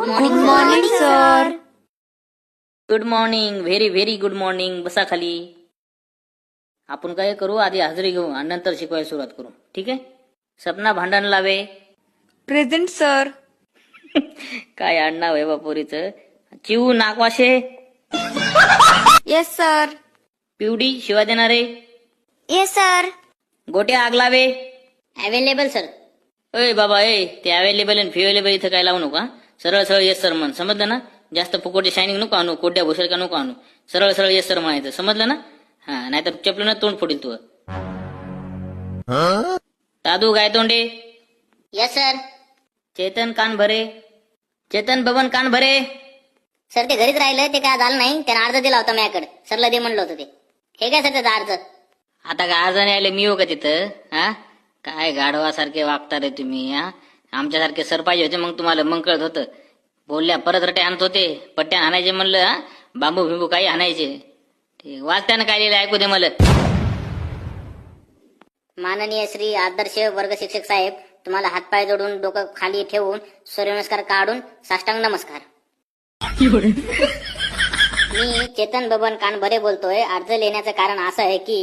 Good morning sir. Good morning. Very very good morning. बसा खाली. आपण काय करू, आधी हजेरी घेऊ आणि नंतर शिकवायला सुरुवात करू. ठीक आहे. सपना भांडण लावे. Present sir. काय आडनाव आहे बापोरीचं. चिऊ नागवाशे. Yes sir. पिवडी शिवा देणारे. Yes sir. गोट्या आग लावे. Available sir. अय बाबा ते अवेलेबल आणि फिअवेलेबल इथं काय लावू नका. सरळ सरळ येस सर म्हण. समजलं ना. जास्त फुकोटे शायनिंग नको आणू. कोड्या भुसर का नको आणू. सरळ सरळ येस सर म्हणायचं. समजलं ना. हा, नाहीतर चपलं तोंड फोडील तू. दादू गायतोंडे. Yes sir. चेतन कान भरे. चेतन बबन कान भरे. सर ते घरीच राहिलं, ते काय झालं नाही. त्यानं अर्ज दिला होता माझ्याकडे. सरला दे म्हणलं होतं ते. हे काय सर त्याचा अर्ज. आता का अर्जाने आले मी हो का तिथं. हा, काय गाढवासारखे वागता रे तुम्ही. हा, आमच्यासारखे सर पाहिजे होते मग तुम्हाला मग कळत होतं. बोलल्या परत रटे आणत होते. पट्ट्या आणायचे म्हणलं. हा, बांबू बिंबू काही आणायचे. ठीक, वाचताना काय लिहिलं ऐकू दे मला. माननीय श्री आदर्श वर्ग शिक्षक साहेब, तुम्हाला हातपाय जोडून डोकं खाली ठेवून सूर्यनमस्कार काढून साष्टांग नमस्कार. मी चेतन बबन कानभरे बोलतोय. अर्ज लिहिण्याचं कारण असं आहे की